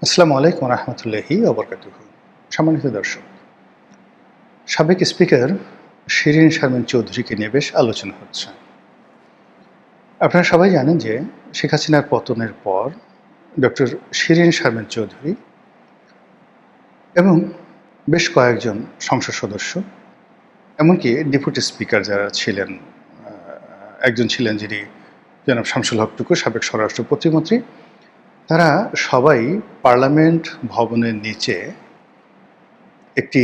আসসালামু আলাইকুম রহমতুল্লাহি ওবরকাতুহু। সম্মানিত দর্শক, সাবেক স্পিকার শিরীন শারমিন চৌধুরীকে নিয়ে বেশ আলোচনা হচ্ছে। আপনারা সবাই জানেন যে শেখ হাসিনার পতনের পর ডক্টর শিরীন শারমিন চৌধুরী এবং বেশ কয়েকজন সংসদ সদস্য, এমনকি ডেপুটি স্পিকার যারা ছিলেন, একজন ছিলেন যিনি জনাব শামসুল হক টুকু, সাবেক স্বরাষ্ট্র প্রতিমন্ত্রী, তারা সবাই পার্লামেন্ট ভবনের নিচে একটি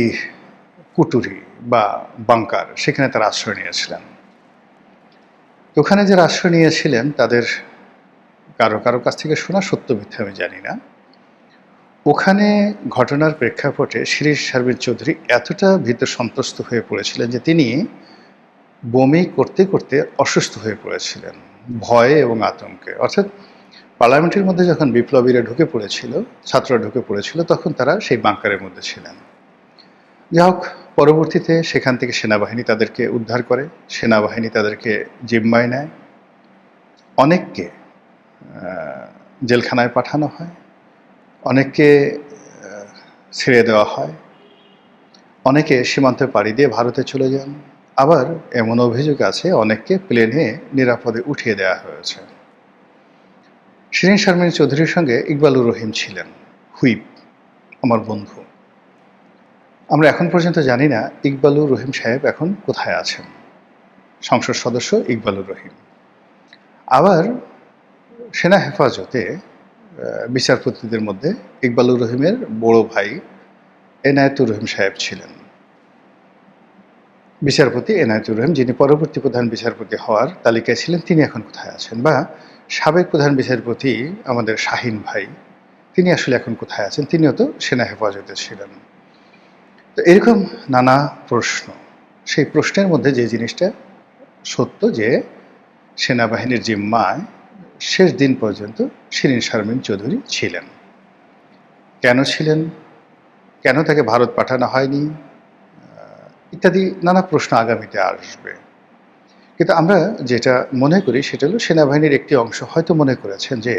কুটুরি বা বাংকার, সেখানে তারা আশ্রয় নিয়েছিলেন। ওখানে যারা আশ্রয় নিয়েছিলেন তাদের কারো কারো কাছ থেকে শোনা, সত্য মিথ্যা আমি জানি না, ওখানে ঘটনার প্রেক্ষাপটে শিরীন শারমিন চৌধুরী এতটা ভীত সন্ত্রস্ত হয়ে পড়েছিলেন যে তিনি বমি করতে করতে অসুস্থ হয়ে পড়েছিলেন ভয়ে এবং আতঙ্কে। অর্থাৎ পার্লামেন্টের মধ্যে যখন বিপ্লবীরা ঢুকে পড়েছিল, ছাত্ররা ঢুকে পড়েছিল, তখন তারা সেই বাংকারের মধ্যে ছিলেন। যাই হোক, পরবর্তীতে সেখান থেকে সেনাবাহিনী তাদেরকে উদ্ধার করে, সেনাবাহিনী তাদেরকে জিম্মায় নেয়, অনেককে জেলখানায় পাঠানো হয়, অনেককে ছেড়ে দেওয়া হয়, অনেকে সীমান্তে পাড়ি দিয়ে ভারতে চলে যান। আবার এমন অভিযোগ আছে অনেককে প্লেনে নিরাপদে উঠিয়ে দেওয়া হয়েছে। শিরীন শারমিন চৌধুরীর সঙ্গে ইকবালুর রহিম ছিলেন, হুইপ, আমার বন্ধু। আমরা এখন পর্যন্ত জানি না ইকবালুর রহিম সাহেব এখন কোথায় আছেন, সংসদ সদস্য ইকবালুর রহিম। আবার সেনা হেফাজতে বিচারপতিদের মধ্যে ইকবালুর রহিমের বড় ভাই এনায়েতুর রহিম সাহেব ছিলেন, বিচারপতি এনায়েতুর রহিম, যিনি পরবর্তী প্রধান বিচারপতি হওয়ার তালিকায় ছিলেন। তিনি এখন কোথায় আছেন? বা সাবেক প্রধান বিচারপতি আমাদের শাহিন ভাই, তিনি আসলে এখন কোথায় আছেন? তিনিও তো সেনা হেফাজতে ছিলেন। তো এরকম নানা প্রশ্ন। সেই প্রশ্নের মধ্যে যে জিনিসটা সত্য, যে সেনাবাহিনীর জিম্মায় শেষ দিন পর্যন্ত শিরীন শারমিন চৌধুরী ছিলেন। কেন ছিলেন, কেন তাকে ভারত পাঠানো হয়নি, ইত্যাদি নানা প্রশ্ন আগামীতে আসবে। কিন্তু আমরা যেটা মনে করি সেটা হলো, সেনাবাহিনীর একটি অংশ হয়তো মনে করেছেন যে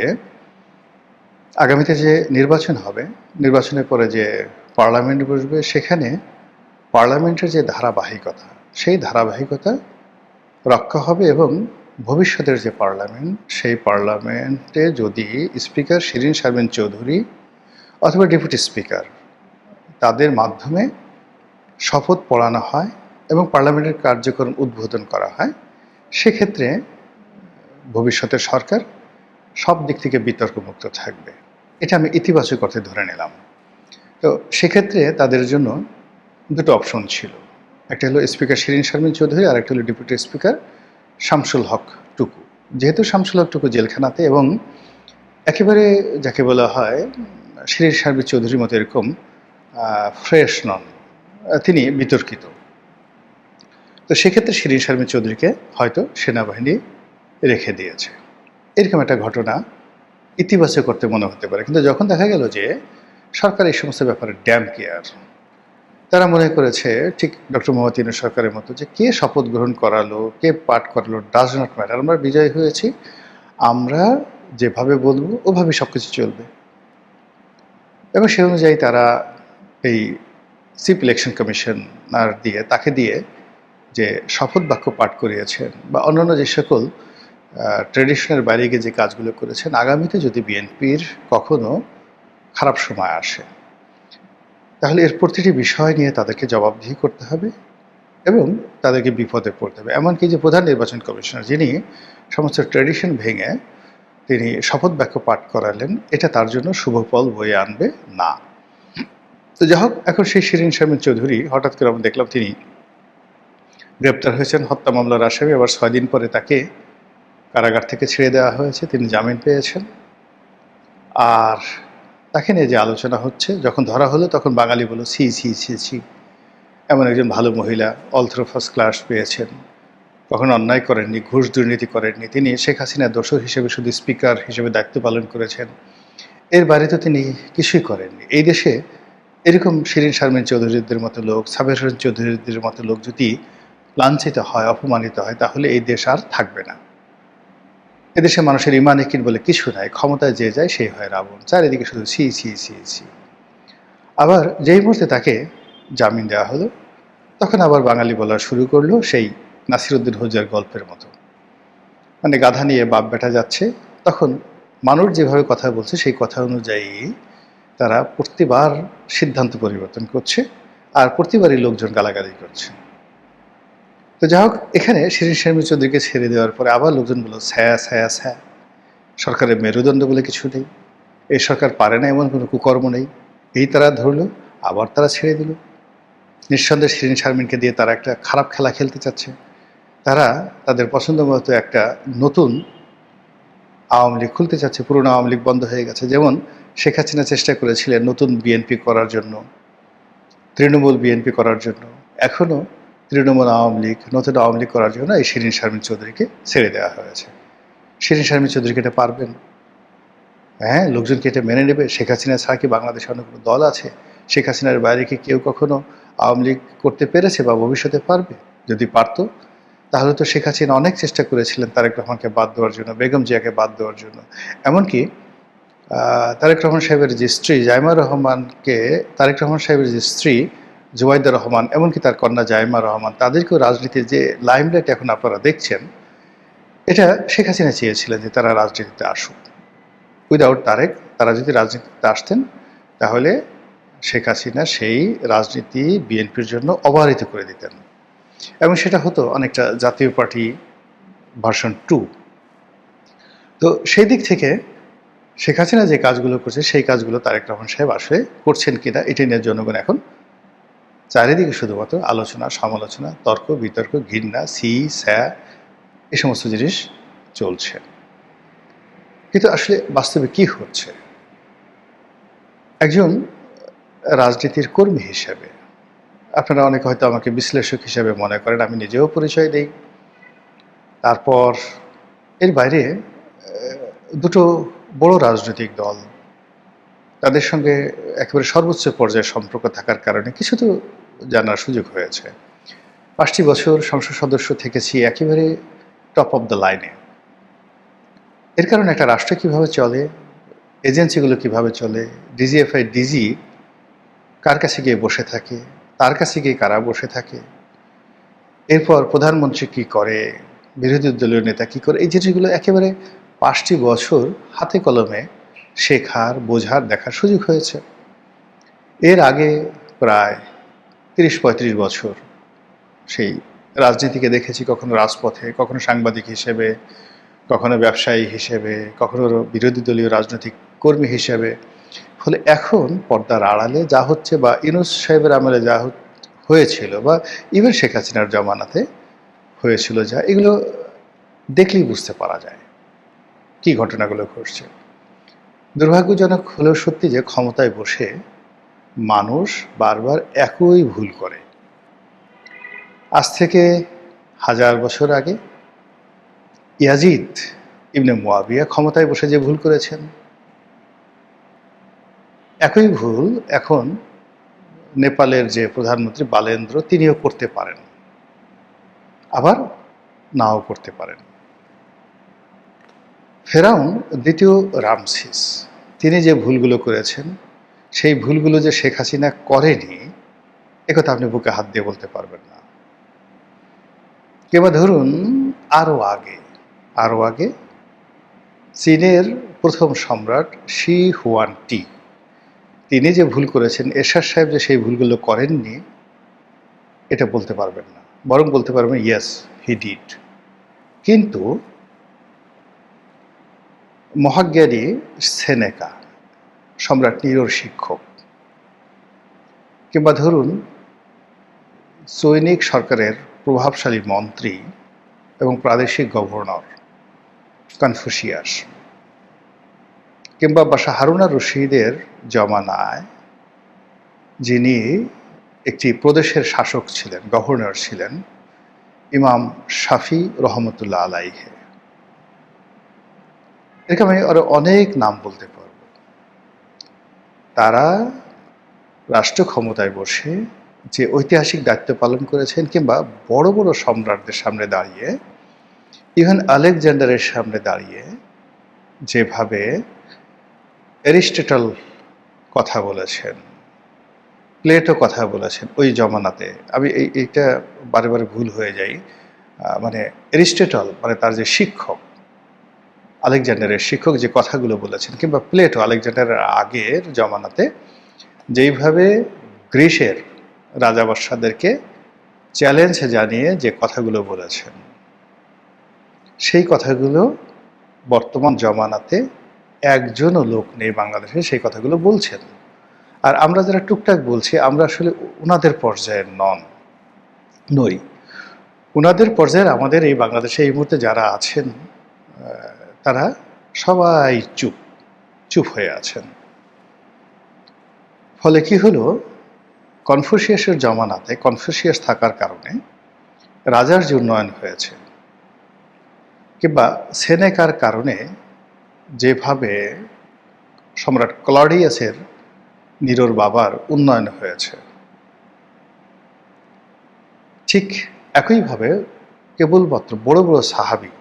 আগামীতে যে নির্বাচন হবে, নির্বাচনের পরে যে পার্লামেন্ট বসবে, সেখানে পার্লামেন্টের যে ধারাবাহিকতা, সেই ধারাবাহিকতা রক্ষা হবে এবং ভবিষ্যতের যে পার্লামেন্ট, সেই পার্লামেন্টে যদি স্পিকার শিরীন শারমিন চৌধুরী অথবা ডেপুটি স্পিকার, তাদের মাধ্যমে শপথ পড়ানো হয় এবং পার্লামেন্টের কার্যক্রম উদ্বোধন করা হয়, সেক্ষেত্রে ভবিষ্যতের সরকার সব দিক থেকে বিতর্কমুক্ত থাকবে। এটা আমি ইতিবাচক অর্থে ধরে নিলাম। তো সেক্ষেত্রে তাদের জন্য দুটো অপশন ছিল, একটা হলো স্পিকার শিরীন শারমিন চৌধুরী, আর একটা হলো ডেপুটি স্পিকার শামসুল হক টুকু। যেহেতু শামসুল হক টুকু জেলখানাতে এবং একেবারে যাকে বলা হয় শিরীন শারমিন চৌধুরীর মতো এরকম ফ্রেশ নন, তিনি বিতর্কিত। তো সেক্ষেত্রে শিরীন শারমিন চৌধুরীকে হয়তো সেনাবাহিনী রেখে দিয়েছে। এরকম একটা ঘটনা ইতিবাচক করতে মনে হতে পারে। কিন্তু যখন দেখা গেল যে সরকার এই সমস্ত ব্যাপারে ড্যাম কেয়ার, তারা মনে করেছে ঠিক ডক্টর মোহাম্মদ ইউনূস সরকারের মতো, যে কে শপথ গ্রহণ করালো, কে পাঠ করালো, ডাজ নট ম্যাটার, আমরা বিজয়ী হয়েছি, আমরা যেভাবে বলবো ওভাবে সব কিছু চলবে। এবং সে অনুযায়ী তারা এই চিফ ইলেকশন কমিশনার দিয়ে, তাকে দিয়ে যে শপথ বাক্য পাঠ করিয়েছেন বা অন্যান্য যে সকল ট্রেডিশনের বাইরে গিয়ে যে কাজগুলো করেছেন, আগামীতে যদি বিএনপির কখনো খারাপ সময় আসে, তাহলে এর প্রতিটি বিষয় নিয়ে তাদেরকে জবাবদিহি করতে হবে এবং তাদেরকে বিপদে পড়তে হবে। এমনকি যে প্রধান নির্বাচন কমিশনার, যিনি সমস্ত ট্র্যাডিশন ভেঙে তিনি শপথ বাক্য পাঠ করালেন, এটা তার জন্য শুভ ফল বয়ে আনবে না। তো যাই হোক, এখন সেই শিরীন শারমিন চৌধুরী হঠাৎ করে আমরা দেখলাম তিনি গ্রেপ্তার হয়েছেন হত্যা মামলার আসামি। আবার 6 দিন পরে তাকে কারাগার থেকে ছেড়ে দেওয়া হয়েছে, তিনি জামিন পেয়েছেন। আর তাকে নিয়ে যে আলোচনা হচ্ছে, যখন ধরা হলো তখন বাঙালি বলল ছি ছি ছি ছি, এমন একজন ভালো মহিলা, অল থ্রু ফার্স্ট ক্লাস পেয়েছেন, কখনো অন্যায় করেননি, ঘুষ দুর্নীতি করেননি, তিনি শেখ হাসিনার দোসর হিসেবে শুধু স্পিকার হিসেবে দায়িত্ব পালন করেছেন, এর বাইরে তো তিনি কিছুই করেননি। এই দেশে এরকম শিরীন শারমিন চৌধুরীদের মতো লোক, সাবের হোসেন চৌধুরীদের মতো লোক যদি লাঞ্ছিত হয়, অপমানিত হয়, তাহলে এই দেশ আর থাকবে না। এদেশে মানুষের ইমান একিন বলে কিছু নাই, ক্ষমতায় যে যায় সেই হয় রাবণ, চারিদিকে শুধু ছি ছি ছি ছি। আবার যেই মুহূর্তে তাকে জামিন দেওয়া হলো, তখন আবার বাঙালি বলা শুরু করলো সেই নাসিরুদ্দিন হোজার গল্পের মতো, মানে গাধা নিয়ে বাপ বেটা যাচ্ছে। তখন মানুষ যেভাবে কথা বলছে সেই কথা অনুযায়ী তারা প্রতিবার সিদ্ধান্ত পরিবর্তন করছে, আর প্রতিবারই লোকজন গালাগালি করছে। তো যাই হোক, এখানে শিরীন শারমিন চৌধুরীকে ছেড়ে দেওয়ার পরে আবার লোকজন বলল ছ্যা ছ্যা ছ্যা, সরকারের মেরুদণ্ড বলে কিছু নেই, এই সরকার পারে না এমন কোনো কুকর্ম নেই। এই তারা ধরলো, আবার তারা ছেড়ে দিল। নিঃসন্দেহে শিরীন শারমিনকে দিয়ে তারা একটা খারাপ খেলা খেলতে চাচ্ছে। তারা তাদের পছন্দ মতো একটা নতুন আওয়ামী লীগ খুলতে চাচ্ছে, পুরনো আওয়ামী লীগ বন্ধ হয়ে গেছে। যেমন শেখ হাসিনা চেষ্টা করেছিলেন নতুন বিএনপি করার জন্য, তৃণমূল বিএনপি করার জন্য, এখনও তৃণমূল আওয়ামী লীগ, নতুন আওয়ামী লীগ করার জন্য এই শিরীন শারমিন চৌধুরীকে ছেড়ে দেওয়া হয়েছে। শিরীন শারমিন চৌধুরীকে এটা পারবেন? হ্যাঁ, লোকজনকে এটা মেনে নেবে? শেখ হাসিনা ছাড়া কি বাংলাদেশে অন্য কোনো দল আছে? শেখ হাসিনার বাইরে কি কেউ কখনো আওয়ামী লীগ করতে পেরেছে বা ভবিষ্যতে পারবে? যদি পারত, তাহলে তো শেখ হাসিনা অনেক চেষ্টা করেছিলেন তারেক রহমানকে বাদ দেওয়ার জন্য, বেগম জিয়াকে বাদ দেওয়ার জন্য। এমনকি তারেক রহমান সাহেবের যে স্ত্রী জাইমা রহমানকে, তারেক রহমান সাহেবের যে স্ত্রী জুবাইদা রহমান, এমনকি তার কন্যা জাইমা রহমান, তাদেরকেও রাজনীতির যে লাইমলাইট এখন আপনারা দেখছেন, এটা শেখ হাসিনা চেয়েছিলেন যে তারা রাজনীতিতে আসুক। উইদাউট তারেক তারা যদি রাজনীতিতে আসতেন, তাহলে শেখ হাসিনা সেই রাজনীতি বিএনপির জন্য অবহেলিত করে দিতেন, এবং সেটা হতো অনেকটা জাতীয় পার্টি ভার্সন 2। তো সেই দিক থেকে শেখ হাসিনা যে কাজগুলো করছে সেই কাজগুলো তারেক রহমান সাহেব আসলে করছেন কিনা, এটাই নিয়ে জনগণ এখন চারিদিকে শুধুমাত্র আলোচনা, সমালোচনা, তর্ক বিতর্ক, ঘৃণা, সি স্যা, এই সমস্ত জিনিস চলছে। কিন্তু আসলে বাস্তবে কি হচ্ছে? একজন রাজনীতির কর্মী হিসেবে আপনারা অনেকে হয়তো আমাকে বিশ্লেষক হিসেবে মনে করেন, আমি নিজেও পরিচয় দিই। তারপর এর বাইরে দুটো বড় রাজনৈতিক দল, তাদের সঙ্গে একেবারে সর্বোচ্চ পর্যায়ে সম্পর্ক থাকার কারণে কিছু তো জানার সুযোগ হয়েছে। 5টি বছর সংসদ সদস্য থেকেছি একেবারে টপ অফ দ্য লাইনে। এর কারণে একটা রাষ্ট্র কীভাবে চলে, এজেন্সিগুলো কিভাবে চলে, ডিজিএফআই ডিজি কার কাছে গিয়ে বসে থাকে, তার কাছে গিয়ে কারা বসে থাকে, এরপর প্রধানমন্ত্রী কি করে, বিরোধী দলীয় নেতা কি করে, এই জিনিসগুলো একেবারে 5টি বছর হাতে কলমে শেখার, বোঝার, দেখার সুযোগ হয়েছে। এর আগে প্রায় 30-35 বছর সেই রাজনীতিকে দেখেছি, কখনো রাজপথে, কখনো সাংবাদিক হিসেবে, কখনো ব্যবসায়ী হিসেবে, কখনো বিরোধী দলীয় রাজনৈতিক কর্মী হিসেবে। ফলে এখন পর্দার আড়ালে যা হচ্ছে, বা ইউনূস সাহেবের আমলে যা হয়েছিল, বা ইভেন শেখ হাসিনার জমানাতে হয়েছিল যা, এগুলো দেখলেই বুঝতে পারা যায় কী ঘটনাগুলো ঘটছে। দুর্ভাগ্যজনক হলেও সত্যি যে ক্ষমতায় বসে মানুষ বারবার একই ভুল করে। আজ থেকে 1000 বছর আগে ইয়াজিদ ইবনে মুয়াবিয়া ক্ষমতায় বসে যে ভুল করেছেন, একই ভুল এখন নেপালের যে প্রধানমন্ত্রী বালেন্দ্র তিনিও করতে পারেন, আবার নাও করতে পারেন। ফেরাউন দ্বিতীয় রামসিস তিনি যে ভুলগুলো করেছেন, সেই ভুলগুলো যে শেখ হাসিনা করেনি, একথা আপনি বুকে হাত দিয়ে বলতে পারবেন না। কিংবা ধরুন আরও আগে চীনের প্রথম সম্রাট শি হুয়ান টি, তিনি যে ভুল করেছেন, এরশাদ সাহেব যে সেই ভুলগুলো করেননি, এটা বলতে পারবেন না। বরং বলতে পারবেন ইয়েস হি ডিড। কিন্তু মহাজ্ঞানী সেনেকা, সম্রাট নিরোর শিক্ষক, কিংবা ধরুন সৈনিক সরকারের প্রভাবশালী মন্ত্রী এবং প্রাদেশিক গভর্নর কনফুসিয়াস, কিংবা বাশা হারুন আর রশিদের জমানায় যিনি একটি প্রদেশের শাসক ছিলেন, গভর্নর ছিলেন, ইমাম শাফি রহমতুল্লাহ আলাইহে। এরকম আমি আরো অনেক নাম বলতে পারব। তারা রাষ্ট্র ক্ষমতায় বসে যে ঐতিহাসিক দায়িত্ব পালন করেছেন, কিংবা বড় বড় সম্রাটদের সামনে দাঁড়িয়ে ইভেন আলেকজান্ডারের সামনে দাঁড়িয়ে যেভাবে অ্যারিস্টটল কথা বলেছেন, প্লেটো কথা বলেছেন ওই জমানাতে, আমি এইটা বারে বারে ভুল হয়ে যাই, মানে অ্যারিস্টটল মানে তার যে শিক্ষক, আলেকজান্ডারের শিক্ষক যে কথাগুলো বলেছেন, কিংবা প্লেটো আলেকজান্ডারের আগের জমানাতে যেইভাবে গ্রিসের রাজা বাদশাদেরকে চ্যালেঞ্জ জানিয়ে যে কথাগুলো বলেছেন, সেই কথাগুলো বর্তমান জমানাতে একজনও লোক নেই বাংলাদেশে সেই কথাগুলো বলছেন। আর আমরা যারা টুকটাক বলছি, আমরা আসলে ওনাদের পর্যায়ের নই। ওনাদের পর্যায়ের আমাদের এই বাংলাদেশে এই মুহূর্তে যারা আছেন, তারা সবাই চুপ হয়ে আছেন। ফলে কি হলো, কনফুসিয়াসের জমানাতে কনফুসিয়াস থাকার কারণে রাজার যে উন্নয়ন হয়েছে, কিংবা সেনেকার কারণে যেভাবে সম্রাট ক্লডিয়াসের নিরোর বাবার উন্নয়ন হয়েছে, ঠিক একইভাবে কেবলমাত্র বড় বড় সাহাবি,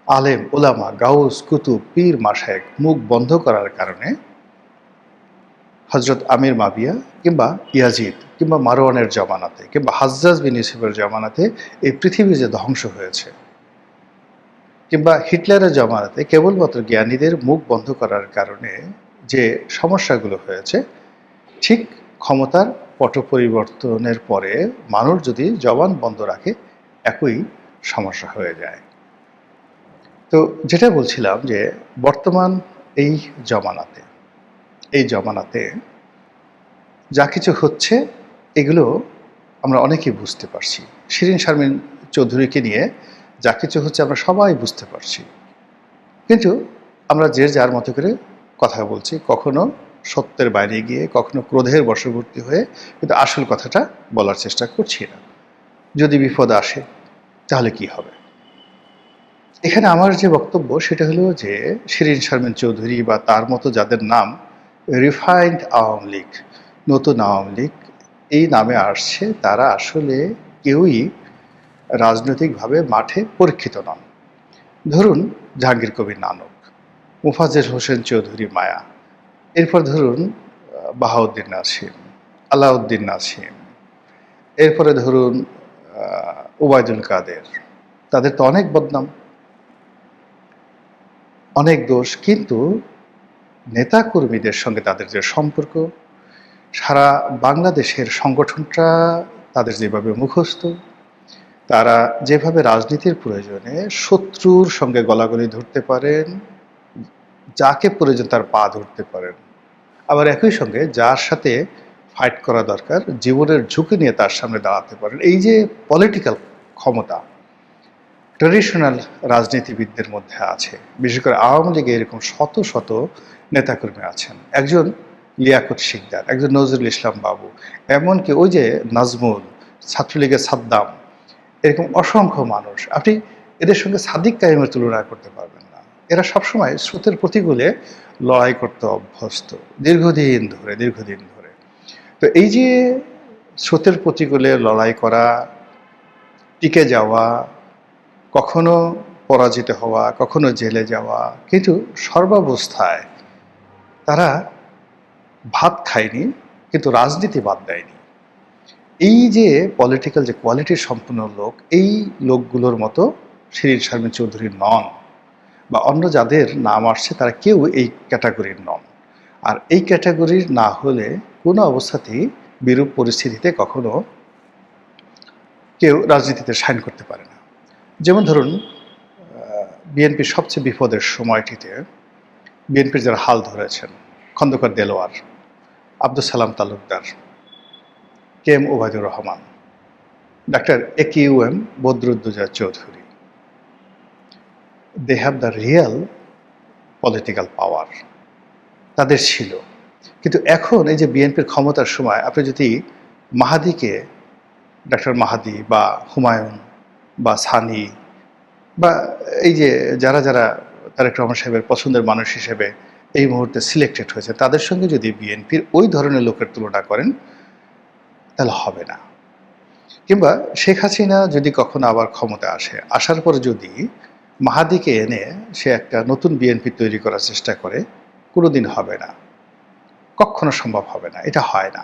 আলেম, ওলামা, গাউস, কুতুব, পীর, মাশায়েখ মুখ বন্ধ করার কারণে হজরত আমির মাবিয়া কিংবা ইয়াজিদ কিংবা মারওয়ানের জমানাতে কিংবা হাজ্জাজ বিন ইউসুফের জমানাতে এই পৃথিবী যে ধ্বংস হয়েছে, কিংবা হিটলারের জমানাতে কেবলমাত্র জ্ঞানীদের মুখ বন্ধ করার কারণে যে সমস্যাগুলো হয়েছে, ঠিক ক্ষমতার পট পরিবর্তনের পরে মানুষ যদি জবান বন্ধ রাখে একই সমস্যা হয়ে যায়। তো যেটা বলছিলাম যে বর্তমান এই জমানাতে যা কিছু হচ্ছে এগুলো আমরা অনেকেই বুঝতে পারছি। শিরিন শারমিন চৌধুরীকে নিয়ে যা কিছু হচ্ছে আমরা সবাই বুঝতে পারছি, কিন্তু আমরা যে যার মতো করে কথা বলছি, কখনো সত্যের বাইরে গিয়ে, কখনো ক্রোধের বশবর্তী হয়ে, কিন্তু আসল কথাটা বলার চেষ্টা করছি না। যদি বিপদ আসে তাহলে কি হবে? এখানে আমার যে বক্তব্য সেটা হলো যে শিরিন শারমিন চৌধুরী বা তার মতো যাদের নাম রিফাইন্ড আওয়ামী লীগ, নতুন আওয়ামী লীগ এই নামে আসছে, তারা আসলে কেউই রাজনৈতিকভাবে মাঠে পরীক্ষিত নন। ধরুন জাহাঙ্গীর কবির নানক, মুফাজ্জল হোসেন চৌধুরী মায়া, এরপর ধরুন বাহাউদ্দিন নাসিম, আলাউদ্দিন নাসিম, এরপরে ধরুন ওবায়দুল কাদের, তাদের তো অনেক বদনাম, অনেক দোষ, কিন্তু নেতাকর্মীদের সঙ্গে তাদের যে সম্পর্ক, সারা বাংলাদেশের সংগঠনটা তাদের যেভাবে মুখস্থ, তারা যেভাবে রাজনীতির প্রয়োজনে শত্রুর সঙ্গে গলাগলি ধরতে পারেন, যাকে প্রয়োজন তার পা ধরতে পারেন, আবার একই সঙ্গে যার সাথে ফাইট করা দরকার জীবনের ঝুঁকি নিয়ে তার সামনে দাঁড়াতে পারেন, এই যে পলিটিক্যাল ক্ষমতা ট্রেডিশনাল রাজনীতিবিদদের মধ্যে আছে। বিশেষ করে আওয়ামী লীগে এরকম শত শত নেতাকর্মী আছেন। একজন লিয়াকত শিকদার, একজন নজরুল ইসলাম বাবু, এমনকি ওই যে নাজমুল, ছাত্রলীগের সাদ্দাম, এরকম অসংখ্য মানুষ, আপনি এদের সঙ্গে সাদিক কায়েমের তুলনা করতে পারবেন না। এরা সবসময় স্রোতের প্রতিকূলে লড়াই করতে অভ্যস্ত দীর্ঘদিন ধরে। তো এই যে স্রোতের প্রতিকূলে লড়াই করা, টিকে যাওয়া, কখনো পরাজিত হওয়া, কখনো জেলে যাওয়া, কিন্তু সর্বাবস্থায় তারা ভাত খায়নি, কিন্তু রাজনীতি বাদ দেয়নি। এই যে পলিটিক্যাল যে কোয়ালিটির সম্পূর্ণ লোক, এই লোকগুলোর মতো শিরিন শারমিন চৌধুরী নন, বা অন্য যাদের নাম আসছে তারা কেউ এই ক্যাটাগরির নন। আর এই ক্যাটাগরির না হলে কোনো অবস্থাতেই বিরূপ পরিস্থিতিতে কখনো কেউ রাজনীতিতে সাইন করতে পারে না। যেমন ধরুন বিএনপির সবচেয়ে বিপদের সময়টিতে বিএনপির যারা হাল ধরেছেন, Khandakar Delwar, Abdul Salam Talukdar, K M Obaidur Rahman, doctor AQM Badruddoza Chowdhury, they have the real political power, তাদের ছিল। কিন্তু এখন এই যে বিএনপির ক্ষমতার সময় আপনি যদি মাহাদিকে, ডাক্তার মাহাদি বা হুমায়ুন বা সানি বা এই যে যারা যারা তারেক রহমান সাহেবের পছন্দের মানুষ হিসেবে এই মুহূর্তে সিলেক্টেড হয়েছে, তাদের সঙ্গে যদি বিএনপির ওই ধরনের লোকের তুলনা করেন তাহলে হবে না। কিংবা শেখ হাসিনা যদি কখনো আবার ক্ষমতা আসে, আসার পরে যদি মাহাদিকে এনে সে একটা নতুন বিএনপি তৈরি করার চেষ্টা করে, কোনোদিন হবে না, কখনো সম্ভব হবে না, এটা হয় না।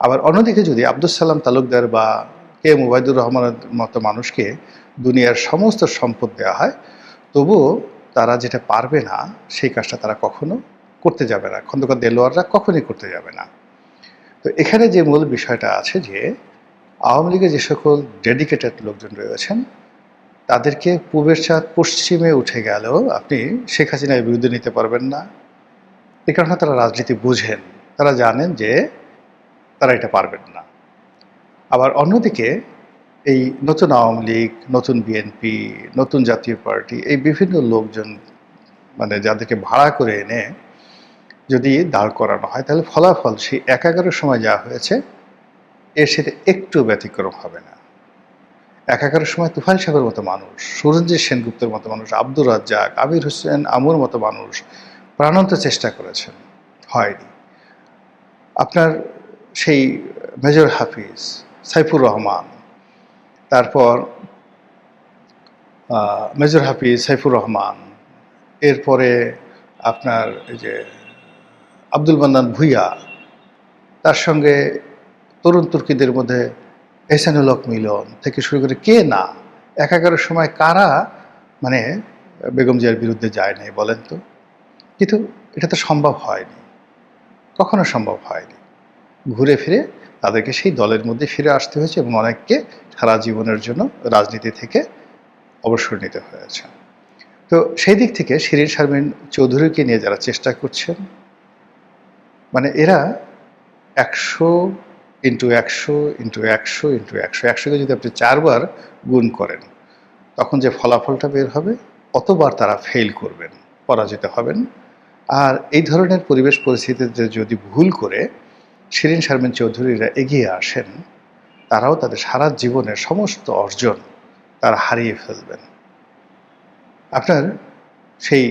আবার অন্যদিকে যদি আব্দুস সালাম তালুকদার বা কে এম ওবায়দুর রহমানের মতো মানুষকে দুনিয়ার সমস্ত সম্পদ দেওয়া হয়, তবুও তারা যেটা পারবে না সেই কাজটা তারা কখনো করতে যাবে না, খন্দকার দেলোয়াররা কখনোই করতে যাবে না। তো এখানে যে মূল বিষয়টা আছে যে আওয়ামী লীগে যে সকল ডেডিকেটেড লোকজন রয়েছেন তাদেরকে পূবের চাঁদ পশ্চিমে উঠে গেলেও আপনি শেখ হাসিনার বিরুদ্ধে নিতে পারবেন না। এই কারণে তারা রাজনীতি বুঝেন, তারা জানেন যে তারা এটা পারবেন না। আবার অন্যদিকে এই নতুন আওয়ামী লীগ, নতুন বিএনপি, নতুন জাতীয় পার্টি, এই বিভিন্ন লোকজন মানে যাদেরকে ভাড়া করে এনে যদি দাঁড় করানো হয় তাহলে ফলাফল সেই ১১ সময় যা হয়েছে এর সাথে একটু ব্যতিক্রম হবে না। ১১ সময় তুফাইল সাহেবের মতো মানুষ, সুরঞ্জিত সেনগুপ্তের মতো মানুষ, আব্দুর রাজ্জাক, আমির হোসেন আমুর মতো মানুষ প্রাণান্ত চেষ্টা করেছেন, হয়নি। আপনার সেই মেজর হাফিজ, সাইফুর রহমান, তারপর মেজর হাফিজ, সাইফুর রহমান, এরপরে আপনার এই যে আব্দুল মান্নান ভূঁইয়া, তার সঙ্গে তরুণ তুর্কিদের মধ্যে এহসানুল হক মিলন থেকে শুরু করে কে না ১১ সময় কারা মানে বেগম জিয়ার বিরুদ্ধে যায় নাই বলেন তো? কিন্তু এটা তো সম্ভব হয়নি, কখনো সম্ভব হয়নি। ঘুরে ফিরে তাদেরকে সেই দলের মধ্যে ফিরে আসতে হয়েছে এবং অনেককে সারা জীবনের জন্য রাজনীতি থেকে অবসর নিতে হয়েছে। তো সেই দিক থেকে শিরীন শারমিন চৌধুরীকে নিয়ে যারা চেষ্টা করছেন, মানে এরা ১০০ ইন্টু ১০০ ইন্টু ১০০ ইন্টু ১০০, ১০০কে যদি আপনি ৪ বার গুণ করেন তখন যে ফলাফলটা বের হবে অতবার তারা ফেল করবেন, পরাজিত হবেন। আর এই ধরনের পরিবেশ পরিস্থিতিতে যদি ভুল করে শিরীন শারমিন চৌধুরীরা এগিয়ে আসেন, তারাও তাদের সারা জীবনের সমস্ত অর্জন তারা হারিয়ে ফেলবেন। আপনার সেই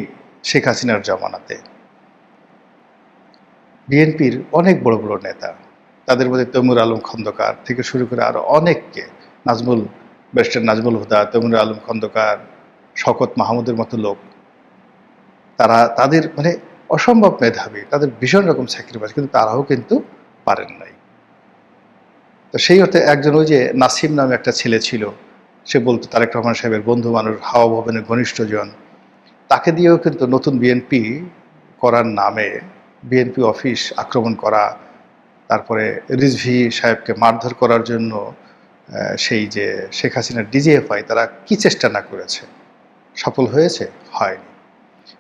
শেখ হাসিনার জমানাতে বিএনপির অনেক বড় বড় নেতা, তাদের মধ্যে তৈমুর আলম খন্দকার থেকে শুরু করে আরও অনেককে, ব্যারিস্টার নাজমুল হুদা, তৈমুর আলম খন্দকার, শওকত মাহমুদের মতো লোক, তারা তাদের মানে অসম্ভব মেধাবী, তাদের ভীষণ রকম স্যাক্রিফাইস, কিন্তু তারাও কিন্তু পারেন নাই। তো সেই অর্থে একজন ওই যে নাসিম নামে একটা ছেলে ছিল, সে বলতো তারেক রহমান সাহেবের বন্ধু মানুষ, হাওয়া ভবনের ঘনিষ্ঠজন, তাকে দিয়েও কিন্তু নতুন বিএনপি করার নামে বিএনপি অফিস আক্রমণ করা, তারপরে রিজভী সাহেবকে মারধর করার জন্য সেই যে শেখ হাসিনার ডিজিএফআই তারা কি চেষ্টা না করেছে, সফল হয়েছে? হয়নি।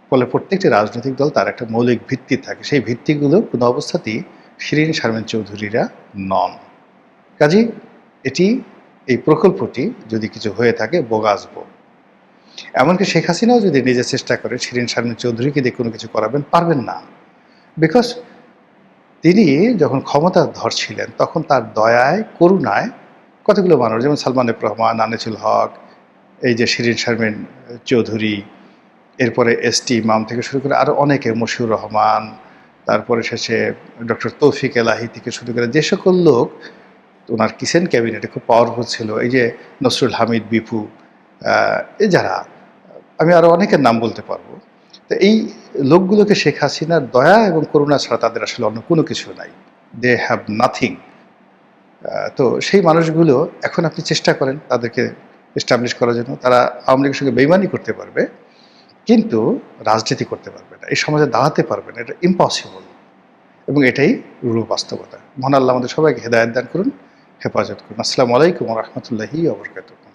ফলে প্রত্যেকটি রাজনৈতিক দল তার একটা মৌলিক ভিত্তি থাকে, সেই ভিত্তিগুলো কোনো অবস্থাতেই শিরীন শারমিন চৌধুরীরা নন। কাজেই এই প্রকল্পটি যদি কিছু হয়ে থাকে বোগাসবো। এমনকি শেখ হাসিনাও যদি নিজে চেষ্টা করে শিরীন শারমিন চৌধুরীকে দিয়ে কোনো কিছু করাবেন, পারবেন না। বিকজ তিনি যখন ক্ষমতা ধরছিলেন তখন তার দয়ায় করুণায় কতগুলো মানুষ, যেমন সালমান এফ রহমান, আনিসুল হক, এই যে শিরীন শারমিন চৌধুরী, এরপরে এসটি ইমাম থেকে শুরু করে আরও অনেকে, মশিউর রহমান, তারপরে শেষে ডক্টর তৌফিক এলাহি থেকে শুরু করে যে সকল লোক ওনার কিচেন ক্যাবিনেটে খুব পাওয়ারফুল ছিল, এই যে নসরুল হামিদ বিপু, এই যারা, আমি আরও অনেকের নাম বলতে পারবো। তো এই লোকগুলোকে শেখ হাসিনার দয়া এবং করুণা ছাড়া তাদের আসলে অন্য কোনো কিছু নাই, দে হ্যাভ নাথিং। তো সেই মানুষগুলো এখন আপনি চেষ্টা করেন তাদেরকে এস্টাবলিশ করার জন্য, তারা আওয়ামী লীগের সঙ্গে বেইমানি করতে পারবে কিন্তু রাজনীতি করতে পারবে না, এই সমাজে দাঁড়াতে পারবে না, এটা ইম্পসিবল। এবং এটাই রূঢ় বাস্তবতা। মহান আল্লাহ আমাদের সবাইকে হেদায়েত দান করুন, হেফাজত করুন। আসসালামু আলাইকুম ওয়া রাহমাতুল্লাহি ওয়া বারাকাতুহু।